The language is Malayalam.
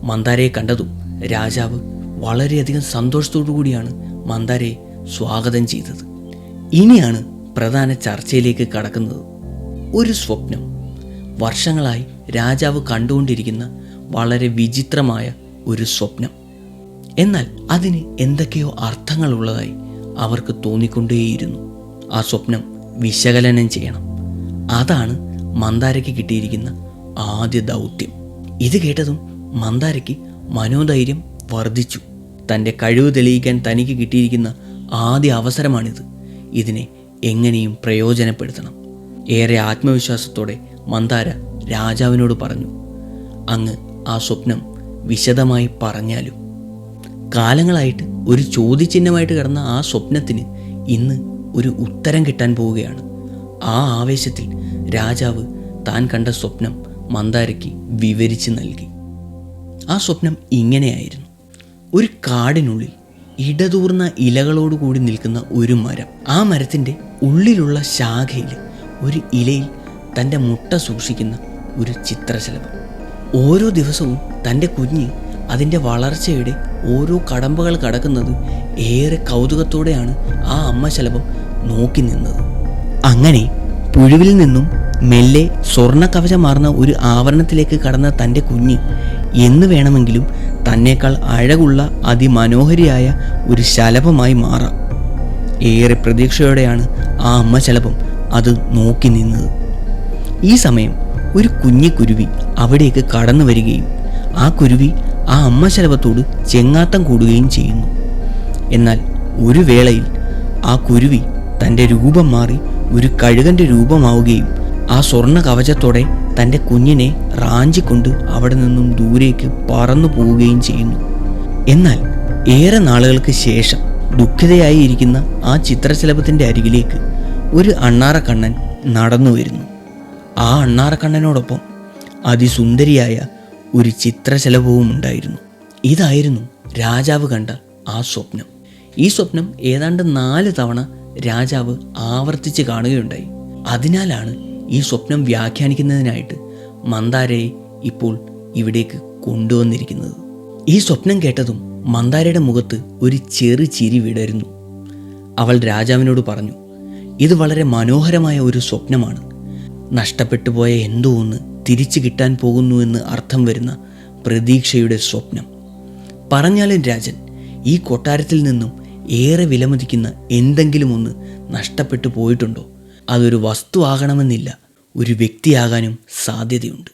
മന്ദാരയെ കണ്ടതും രാജാവ് വളരെയധികം സന്തോഷത്തോടു കൂടിയാണ് മന്ദാരയെ സ്വാഗതം ചെയ്തത്. ഇനിയാണ് പ്രധാന ചർച്ചയിലേക്ക് കടക്കുന്നത്. ഒരു സ്വപ്നം. വർഷങ്ങളായി രാജാവ് കണ്ടുകൊണ്ടിരിക്കുന്ന വളരെ വിചിത്രമായ ഒരു സ്വപ്നം. എന്നാൽ അതിന് എന്തൊക്കെയോ അർത്ഥങ്ങളുള്ളതായി അവർക്ക് തോന്നിക്കൊണ്ടേയിരുന്നു. ആ സ്വപ്നം വിശകലനം ചെയ്യണം. അതാണ് മന്ദാരയ്ക്ക് കിട്ടിയിരിക്കുന്ന ആദ്യ ദൗത്യം. ഇത് കേട്ടതും മന്ദാരയ്ക്ക് മനോധൈര്യം വർദ്ധിച്ചു. തൻ്റെ കഴിവ് തെളിയിക്കാൻ തനിക്ക് കിട്ടിയിരിക്കുന്ന ആദ്യ അവസരമാണിത്. ഇതിനെ എങ്ങനെയും പ്രയോജനപ്പെടുത്തണം. ഏറെ ആത്മവിശ്വാസത്തോടെ മന്ദാര രാജാവിനോട് പറഞ്ഞു, അങ്ങ് ആ സ്വപ്നം വിശദമായി പറഞ്ഞാലും. കാലങ്ങളായിട്ട് ഒരു ചോദ്യചിഹ്നമായിട്ട് കിടന്ന ആ സ്വപ്നത്തിന് ഇന്ന് ഒരു ഉത്തരം കിട്ടാൻ പോവുകയാണ്. ആ ആവേശത്തിൽ രാജാവ് താൻ കണ്ട സ്വപ്നം മന്ദാരയ്ക്ക് വിവരിച്ച് നൽകി. ആ സ്വപ്നം ഇങ്ങനെയായിരുന്നു. ഒരു കാടിനുള്ളിൽ ഇടതൂർന്ന ഇലകളോടുകൂടി നിൽക്കുന്ന ഒരു മരം. ആ മരത്തിൻ്റെ ഉള്ളിലുള്ള ശാഖയിൽ ഒരു ഇലയിൽ തൻ്റെ മുട്ട സൂക്ഷിക്കുന്ന ഒരു ചിത്രശലഭം. ഓരോ ദിവസവും തൻ്റെ കുഞ്ഞ് അതിൻ്റെ വളർച്ചയുടെ ഓരോ കടമ്പകൾ കടക്കുന്നത് ഏറെ കൗതുകത്തോടെയാണ് ആ അമ്മ ശലഭം നോക്കി നിന്നത്. അങ്ങനെ പുഴുവിൽ നിന്നും മെല്ലെ സ്വർണ്ണ കവചമാർന്ന ഒരു ആവരണത്തിലേക്ക് കടന്ന തൻ്റെ കുഞ്ഞ് എന്ന് വേണമെങ്കിലും തന്നേക്കാൾ അഴകുള്ള അതിമനോഹരിയായ ഒരു ശലഭമായി മാറാം. ഏറെ പ്രതീക്ഷയോടെയാണ് ആ അമ്മ ശലഭം അത് നോക്കി നിന്നത്. ഈ സമയം ഒരു കുഞ്ഞു കുരുവി അവിടേക്ക് കടന്നു വരികയും ആ കുരുവി ആ അമ്മ ശലഭത്തോട് ചെങ്ങാത്തം കൂടുകയും ചെയ്യുന്നു. എന്നാൽ ഒരു വേളയിൽ ആ കുരുവി തൻ്റെ രൂപം മാറി ഒരു കഴുകൻ്റെ രൂപമാവുകയും ആ സ്വർണ്ണ കവചത്തോടെ തൻ്റെ കുഞ്ഞിനെ റാഞ്ചിക്കൊണ്ട് അവിടെ നിന്നും ദൂരേക്ക് പറന്നു പോവുകയും ചെയ്യുന്നു. എന്നാൽ ഏറെ നാളുകൾക്ക് ശേഷം ദുഃഖിതയായി ഇരിക്കുന്ന ആ ചിത്രശലഭത്തിൻ്റെ അരികിലേക്ക് ഒരു അണ്ണാറക്കണ്ണൻ നടന്നു വരുന്നു. ആ അണ്ണാറക്കണ്ണനോടൊപ്പം അതിസുന്ദരിയായ ഒരു ചിത്രശലഭവും ഉണ്ടായിരുന്നു. ഇതായിരുന്നു രാജാവ് കണ്ട ആ സ്വപ്നം. ഈ സ്വപ്നം ഏതാണ്ട് 4 തവണ രാജാവ് ആവർത്തിച്ച് കാണുകയുണ്ടായി. അതിനാലാണ് ഈ സ്വപ്നം വ്യാഖ്യാനിക്കുന്നതിനായിട്ട് മന്ദാരയെ ഇപ്പോൾ ഇവിടേക്ക് കൊണ്ടുവന്നിരിക്കുന്നത്. ഈ സ്വപ്നം കേട്ടതും മന്ദാരയുടെ മുഖത്ത് ഒരു ചെറു ചിരി വിടരുന്നു. അവൾ രാജാവിനോട് പറഞ്ഞു, ഇത് വളരെ മനോഹരമായ ഒരു സ്വപ്നമാണ്. നഷ്ടപ്പെട്ടു പോയ എന്തോ ഒന്ന് തിരിച്ചു കിട്ടാൻ പോകുന്നുവെന്ന് അർത്ഥം വരുന്ന പ്രതീക്ഷയുടെ സ്വപ്നം. പറഞ്ഞാലും രാജൻ, ഈ കൊട്ടാരത്തിൽ നിന്നും ഏറെ വിലമതിക്കുന്ന എന്തെങ്കിലും ഒന്ന് നഷ്ടപ്പെട്ടു പോയിട്ടുണ്ടോ? അതൊരു വസ്തു ആകണമെന്നില്ല, ഒരു വ്യക്തിയാകാനും സാധ്യതയുണ്ട്.